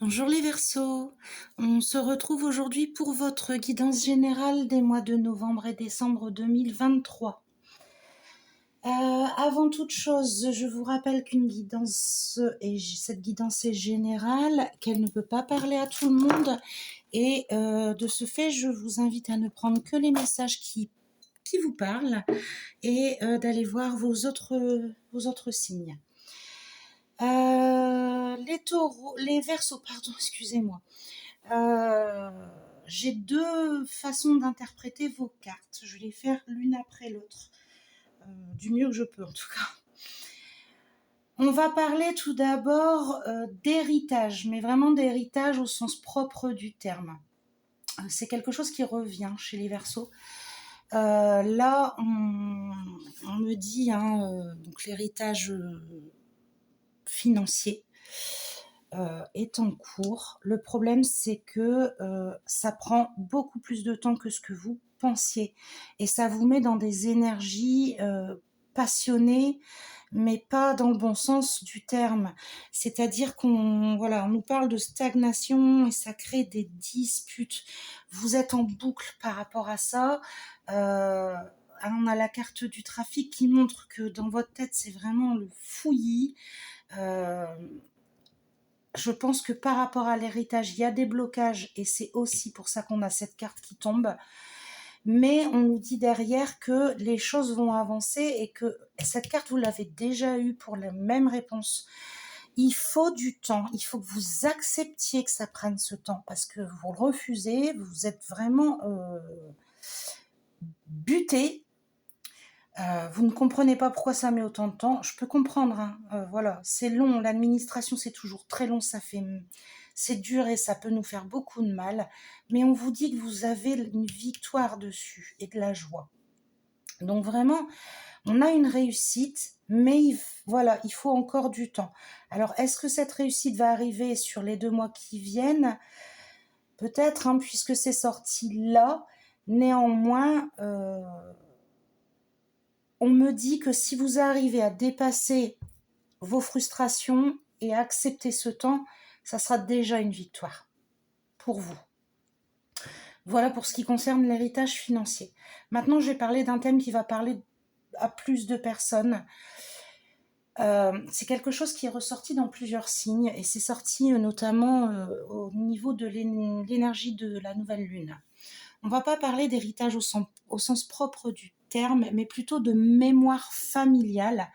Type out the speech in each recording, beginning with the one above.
Bonjour les Verseaux, on se retrouve aujourd'hui pour votre guidance générale des mois de novembre et décembre 2023. Avant toute chose, je vous rappelle cette guidance est générale, qu'elle ne peut pas parler à tout le monde et de ce fait, je vous invite à ne prendre que les messages qui vous parlent et d'aller voir vos autres signes. Les Verseaux, pardon, excusez-moi. J'ai deux façons d'interpréter vos cartes. Je vais les faire l'une après l'autre, du mieux que je peux en tout cas. On va parler tout d'abord d'héritage, mais vraiment d'héritage au sens propre du terme. C'est quelque chose qui revient chez les Verseaux. Là, on me dit donc l'héritage financier est en cours. Le problème, c'est que ça prend beaucoup plus de temps que ce que vous pensiez. Et ça vous met dans des énergies passionnées, mais pas dans le bon sens du terme. C'est-à-dire on nous parle de stagnation et ça crée des disputes. Vous êtes en boucle par rapport à ça. On a la carte du trafic qui montre que dans votre tête, c'est vraiment le fouillis. Je pense que par rapport à l'héritage, il y a des blocages et c'est aussi pour ça qu'on a cette carte qui tombe. Mais on nous dit derrière que les choses vont avancer et que cette carte, vous l'avez déjà eue pour la même réponse. Il faut du temps, il faut que vous acceptiez que ça prenne ce temps parce que vous le refusez, vous êtes vraiment buté. Vous ne comprenez pas pourquoi ça met autant de temps. Je peux comprendre, voilà, c'est long. L'administration, c'est toujours très long. C'est dur et ça peut nous faire beaucoup de mal. Mais on vous dit que vous avez une victoire dessus et de la joie. Donc vraiment, on a une réussite, mais il faut encore du temps. Alors, est-ce que cette réussite va arriver sur les 2 mois qui viennent ? Peut-être, puisque c'est sorti là. Néanmoins, on me dit que si vous arrivez à dépasser vos frustrations et à accepter ce temps, ça sera déjà une victoire pour vous. Voilà pour ce qui concerne l'héritage financier. Maintenant, je vais parler d'un thème qui va parler à plus de personnes. C'est quelque chose qui est ressorti dans plusieurs signes et c'est sorti notamment au niveau de l'énergie de la nouvelle lune. On ne va pas parler d'héritage au sens propre du terme, mais plutôt de mémoire familiale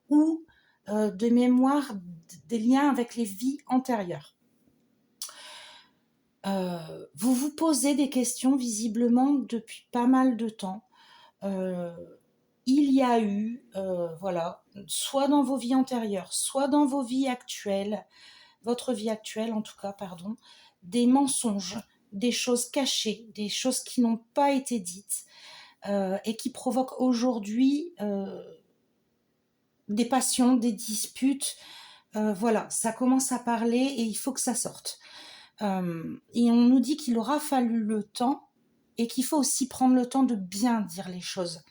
ou de mémoire des liens avec les vies antérieures. Vous vous posez des questions visiblement depuis pas mal de temps. Il y a eu, soit dans vos vies antérieures, soit dans vos vies actuelles, votre vie actuelle en tout cas, des mensonges, des choses cachées, des choses qui n'ont pas été dites et qui provoquent aujourd'hui des passions, des disputes. Ça commence à parler et il faut que ça sorte. Et on nous dit qu'il aura fallu le temps et qu'il faut aussi prendre le temps de bien dire les choses.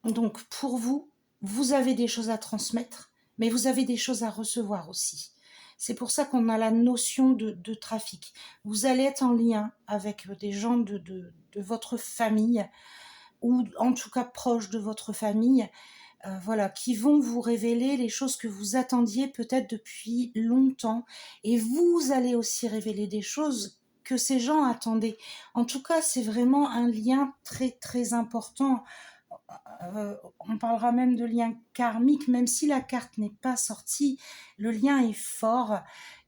Donc pour vous, vous avez des choses à transmettre, mais vous avez des choses à recevoir aussi. C'est pour ça qu'on a la notion de trafic. Vous allez être en lien avec des gens de votre famille, ou en tout cas proches de votre famille, qui vont vous révéler les choses que vous attendiez peut-être depuis longtemps. Et vous allez aussi révéler des choses que ces gens attendaient. En tout cas, c'est vraiment un lien très, très important. On parlera même de lien karmique, même si la carte n'est pas sortie, le lien est fort.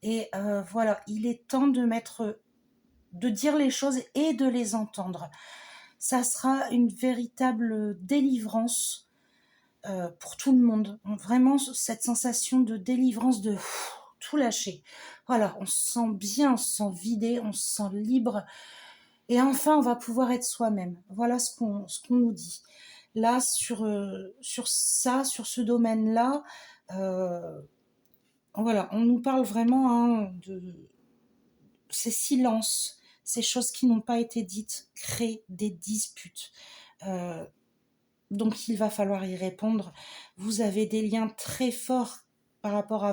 Et il est temps de dire les choses et de les entendre. Ça sera une véritable délivrance pour tout le monde. Vraiment, cette sensation de délivrance, de tout lâcher. Voilà, on se sent bien, on se sent vidé, on se sent libre. Et enfin, on va pouvoir être soi-même. Voilà ce qu'on nous dit. Là, sur ce domaine-là, on nous parle vraiment de ces silences, ces choses qui n'ont pas été dites, créent des disputes. Donc il va falloir y répondre. Vous avez des liens très forts par rapport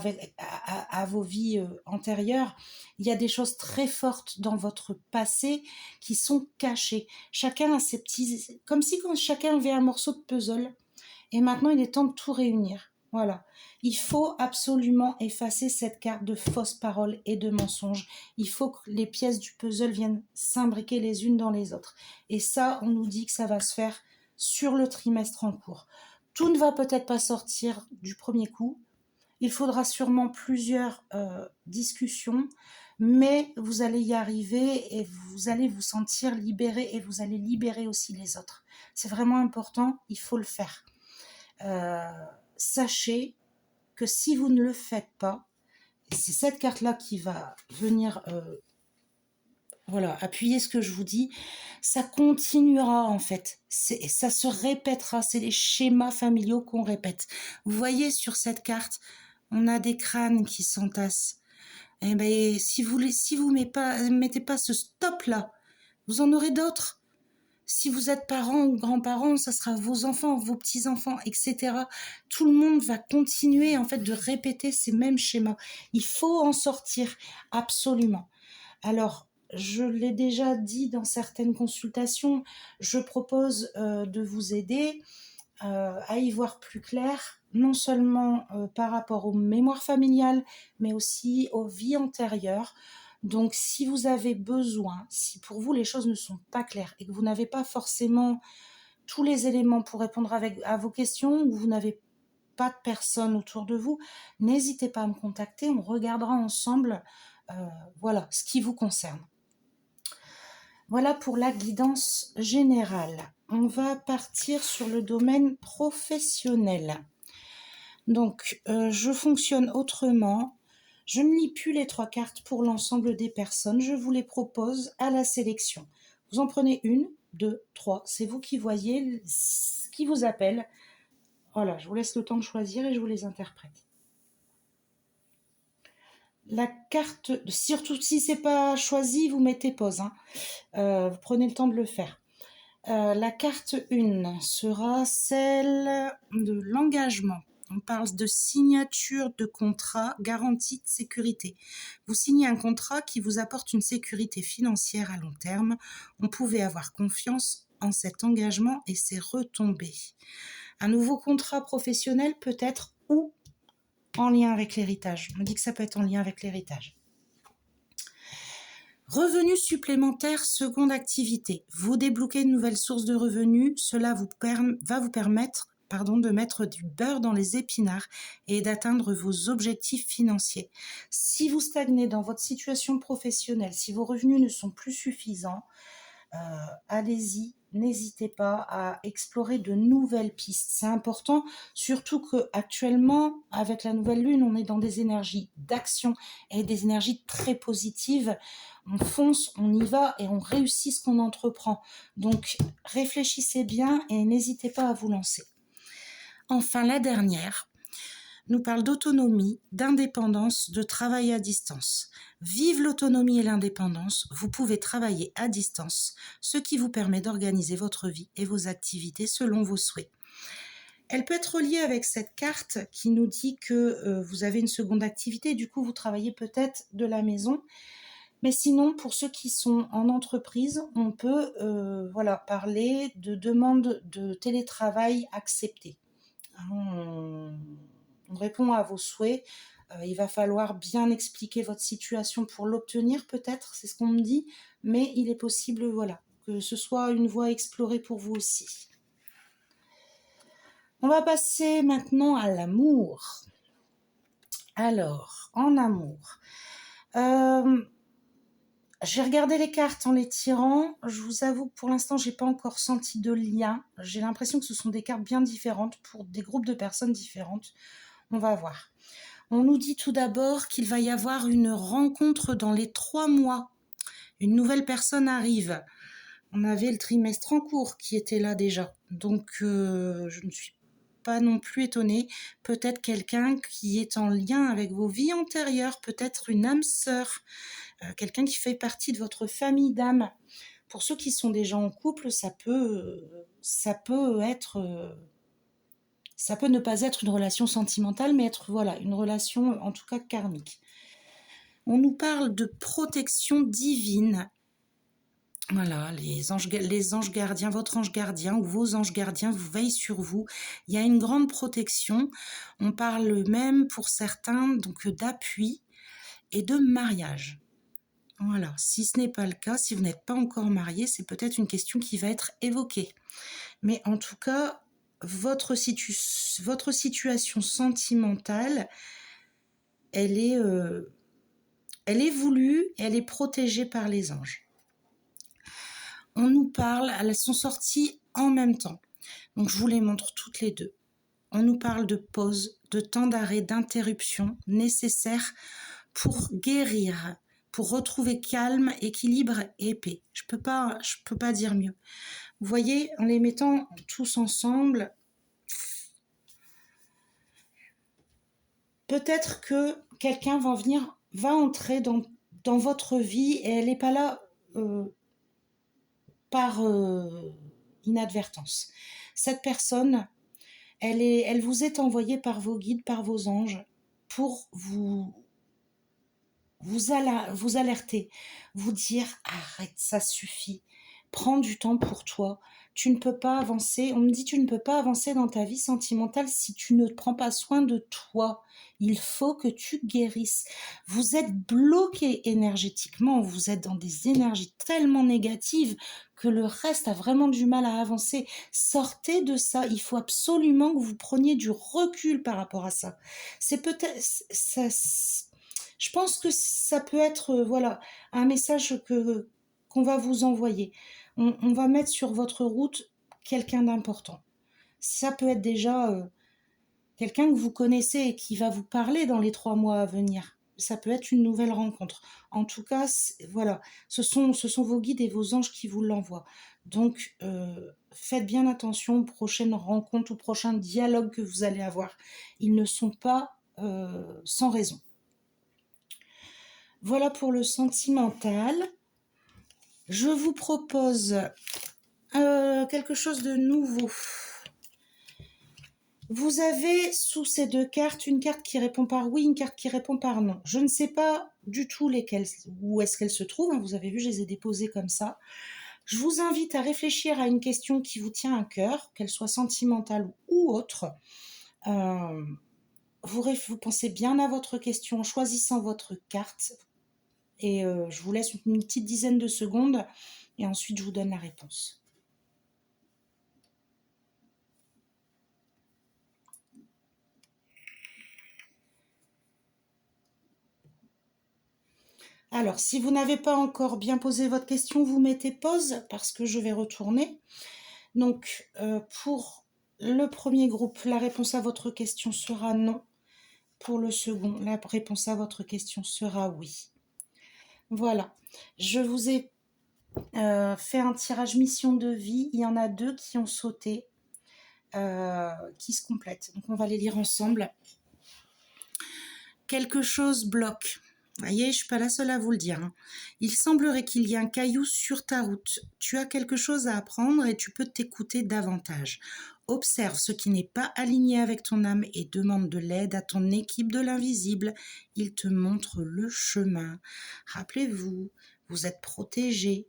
à vos vies antérieures. Il y a des choses très fortes dans votre passé qui sont cachées. Chacun a ses petits... Comme si quand chacun avait un morceau de puzzle, et maintenant il est temps de tout réunir. Voilà. Il faut absolument effacer cette carte de fausses paroles et de mensonges. Il faut que les pièces du puzzle viennent s'imbriquer les unes dans les autres. Et ça, on nous dit que ça va se faire sur le trimestre en cours. Tout ne va peut-être pas sortir du premier coup. Il faudra sûrement plusieurs discussions, mais vous allez y arriver et vous allez vous sentir libéré et vous allez libérer aussi les autres. C'est vraiment important, il faut le faire. Sachez que si vous ne le faites pas, c'est cette carte-là qui va venir appuyer ce que je vous dis, ça continuera en fait, ça se répétera, c'est les schémas familiaux qu'on répète. Vous voyez sur cette carte, on a des crânes qui s'entassent. Eh bien, si vous mettez pas ce stop-là, vous en aurez d'autres. Si vous êtes parents ou grands-parents, ça sera vos enfants, vos petits-enfants, etc. Tout le monde va continuer en fait de répéter ces mêmes schémas. Il faut en sortir absolument. Alors, je l'ai déjà dit dans certaines consultations, je propose de vous aider à y voir plus clair, non seulement par rapport aux mémoires familiales, mais aussi aux vies antérieures. Donc, si vous avez besoin, si pour vous les choses ne sont pas claires et que vous n'avez pas forcément tous les éléments pour répondre à vos questions, ou vous n'avez pas de personne autour de vous, n'hésitez pas à me contacter, on regardera ensemble ce qui vous concerne. Voilà pour la guidance générale. On va partir sur le domaine professionnel. Donc, je fonctionne autrement. Je ne lis plus les 3 cartes pour l'ensemble des personnes. Je vous les propose à la sélection. Vous en prenez 1, 2, 3. C'est vous qui voyez ce qui vous appelle. Voilà, je vous laisse le temps de choisir et je vous les interprète. La carte, surtout si c'est pas choisi, vous mettez pause. Vous prenez le temps de le faire. La carte 1 sera celle de l'engagement. On parle de signature de contrat, garantie de sécurité. Vous signez un contrat qui vous apporte une sécurité financière à long terme. On pouvait avoir confiance en cet engagement et ses retombées. Un nouveau contrat professionnel peut être ou en lien avec l'héritage. On me dit que ça peut être en lien avec l'héritage. Revenus supplémentaires, seconde activité. Vous débloquez de nouvelles sources de revenus. Cela va vous permettre de mettre du beurre dans les épinards et d'atteindre vos objectifs financiers. Si vous stagnez dans votre situation professionnelle, si vos revenus ne sont plus suffisants, allez-y, n'hésitez pas à explorer de nouvelles pistes. C'est important, surtout qu'actuellement, avec la nouvelle lune, on est dans des énergies d'action et des énergies très positives. On fonce, on y va et on réussit ce qu'on entreprend. Donc, réfléchissez bien et n'hésitez pas à vous lancer. Enfin, la dernière nous parle d'autonomie, d'indépendance, de travail à distance. Vive l'autonomie et l'indépendance, vous pouvez travailler à distance, ce qui vous permet d'organiser votre vie et vos activités selon vos souhaits. Elle peut être liée avec cette carte qui nous dit que vous avez une seconde activité, du coup vous travaillez peut-être de la maison. Mais sinon, pour ceux qui sont en entreprise, on peut parler de demande de télétravail acceptée. On répond à vos souhaits. Il va falloir bien expliquer votre situation pour l'obtenir, peut-être, c'est ce qu'on me dit, mais il est possible, que ce soit une voie explorée pour vous aussi. On va passer maintenant à l'amour. Alors, en amour, j'ai regardé les cartes en les tirant. Je vous avoue que pour l'instant, j'ai pas encore senti de lien. J'ai l'impression que ce sont des cartes bien différentes pour des groupes de personnes différentes. On va voir. On nous dit tout d'abord qu'il va y avoir une rencontre dans les 3 mois. Une nouvelle personne arrive. On avait le trimestre en cours qui était là déjà. Donc, je ne suis pas non plus étonnée. Peut-être quelqu'un qui est en lien avec vos vies antérieures. Peut-être une âme sœur. Quelqu'un qui fait partie de votre famille d'âme. Pour ceux qui sont déjà en couple, ça peut être Ça peut ne pas être une relation sentimentale, mais être, voilà, une relation, en tout cas, karmique. On nous parle de protection divine. Voilà, les anges gardiens, votre ange gardien ou vos anges gardiens vous veillent sur vous. Il y a une grande protection. On parle même pour certains donc d'appui et de mariage. Voilà, si ce n'est pas le cas, si vous n'êtes pas encore marié, c'est peut-être une question qui va être évoquée. Mais en tout cas, votre situation sentimentale, elle est voulue, elle est protégée par les anges. On nous parle, elles sont sorties en même temps. Donc je vous les montre toutes les deux. On nous parle de pause, de temps d'arrêt, d'interruption nécessaire pour guérir, pour retrouver calme, équilibre et paix. Je peux pas dire mieux. Vous voyez, en les mettant tous ensemble, peut-être que quelqu'un va entrer dans votre vie et elle n'est pas là par inadvertance. Cette personne, elle vous est envoyée par vos guides, par vos anges, pour vous alerter, vous dire arrête, ça suffit, prends du temps pour toi, tu ne peux pas avancer, on me dit tu ne peux pas avancer dans ta vie sentimentale si tu ne prends pas soin de toi, il faut que tu guérisses, vous êtes bloqué énergétiquement, vous êtes dans des énergies tellement négatives que le reste a vraiment du mal à avancer, sortez de ça, il faut absolument que vous preniez du recul par rapport à ça, c'est peut-être ça. Je pense que ça peut être voilà, un message qu'on va vous envoyer. On va mettre sur votre route quelqu'un d'important. Ça peut être déjà quelqu'un que vous connaissez et qui va vous parler dans les 3 mois à venir. Ça peut être une nouvelle rencontre. En tout cas, voilà, ce sont vos guides et vos anges qui vous l'envoient. Donc, faites bien attention aux prochaines rencontres, aux prochains dialogues que vous allez avoir. Ils ne sont pas sans raison. Voilà pour le sentimental. Je vous propose quelque chose de nouveau. Vous avez sous ces 2 cartes, une carte qui répond par oui, une carte qui répond par non. Je ne sais pas du tout lesquelles, où est-ce qu'elles se trouvent. Vous avez vu, je les ai déposées comme ça. Je vous invite à réfléchir à une question qui vous tient à cœur, qu'elle soit sentimentale ou autre. Vous pensez bien à votre question en choisissant votre carte. Et je vous laisse une petite dizaine de secondes et ensuite je vous donne la réponse. Alors, si vous n'avez pas encore bien posé votre question, vous mettez pause parce que je vais retourner. Donc, pour le premier groupe, la réponse à votre question sera non. Pour le second, la réponse à votre question sera oui. Voilà, je vous ai fait un tirage mission de vie. Il y en a 2 qui ont sauté, qui se complètent. Donc, on va les lire ensemble. Quelque chose bloque. Vous voyez, je ne suis pas la seule à vous le dire. Il semblerait qu'il y ait un caillou sur ta route. Tu as quelque chose à apprendre et tu peux t'écouter davantage. Observe ce qui n'est pas aligné avec ton âme et demande de l'aide à ton équipe de l'invisible. Il te montre le chemin. Rappelez-vous, vous êtes protégés.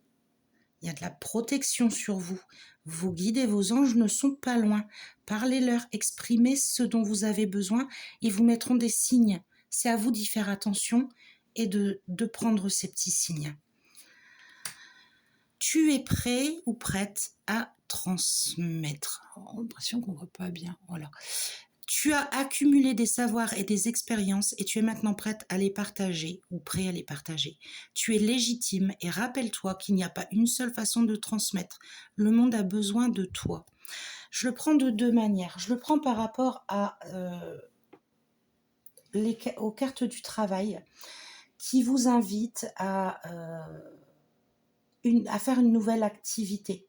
Il y a de la protection sur vous. Vos guides et vos anges ne sont pas loin. Parlez-leur, exprimez ce dont vous avez besoin. Ils vous mettront des signes. C'est à vous d'y faire attention et de prendre ces petits signes. Tu es prêt ou prête à transmettre. J'ai l'impression qu'on ne voit pas bien. Voilà. Tu as accumulé des savoirs et des expériences et tu es maintenant prête à les partager ou prêt à les partager. Tu es légitime et rappelle-toi qu'il n'y a pas une seule façon de transmettre. Le monde a besoin de toi. Je le prends de 2 manières. Je le prends par rapport aux cartes du travail qui vous invitent à faire une nouvelle activité.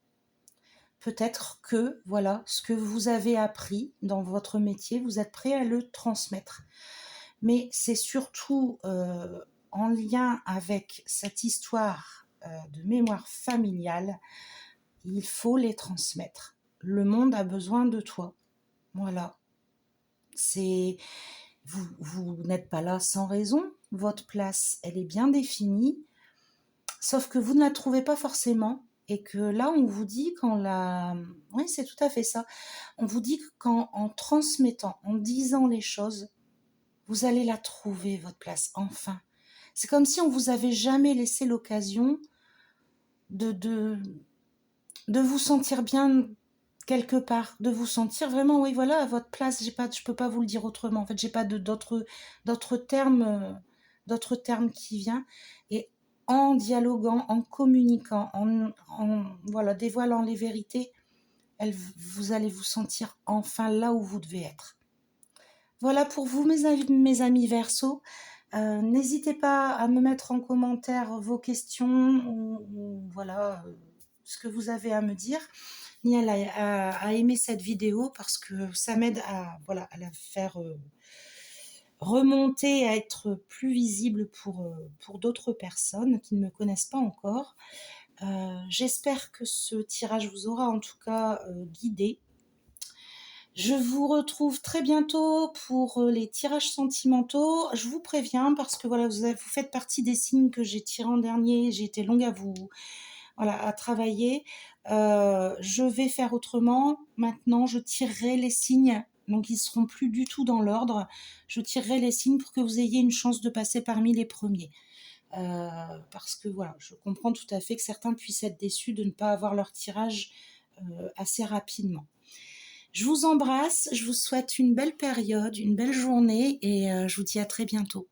Peut-être que, voilà, ce que vous avez appris dans votre métier, vous êtes prêt à le transmettre. Mais c'est surtout en lien avec cette histoire de mémoire familiale, il faut les transmettre. Le monde a besoin de toi. Voilà. C'est vous n'êtes pas là sans raison. Votre place, elle est bien définie. Sauf que vous ne la trouvez pas forcément. Et que là, on vous dit qu'en la... Oui, c'est tout à fait ça. On vous dit qu'en transmettant, en disant les choses, vous allez la trouver, votre place, enfin. C'est comme si on vous avait jamais laissé l'occasion de, de, de vous sentir bien quelque part, de vous sentir vraiment, oui, voilà, à votre place. Je peux pas vous le dire autrement. En fait, j'ai pas d'autres termes qui viennent. Et en dialoguant, en communiquant, voilà, dévoilant les vérités, vous allez vous sentir enfin là où vous devez être. Voilà pour vous, mes amis Verseau. N'hésitez pas à me mettre en commentaire vos questions ou voilà ce que vous avez à me dire, ni à aimer cette vidéo parce que ça m'aide à voilà à la faire remonter, à être plus visible pour d'autres personnes qui ne me connaissent pas encore. J'espère que ce tirage vous aura en tout cas guidé. Je vous retrouve très bientôt pour les tirages sentimentaux. Je vous préviens parce que voilà, vous faites partie des signes que j'ai tirés en dernier. J'ai été longue à travailler. Je vais faire autrement. Maintenant, je tirerai les signes. Donc, ils seront plus du tout dans l'ordre. Je tirerai les signes pour que vous ayez une chance de passer parmi les premiers. Parce que voilà, je comprends tout à fait que certains puissent être déçus de ne pas avoir leur tirage assez rapidement. Je vous embrasse, je vous souhaite une belle période, une belle journée et je vous dis à très bientôt.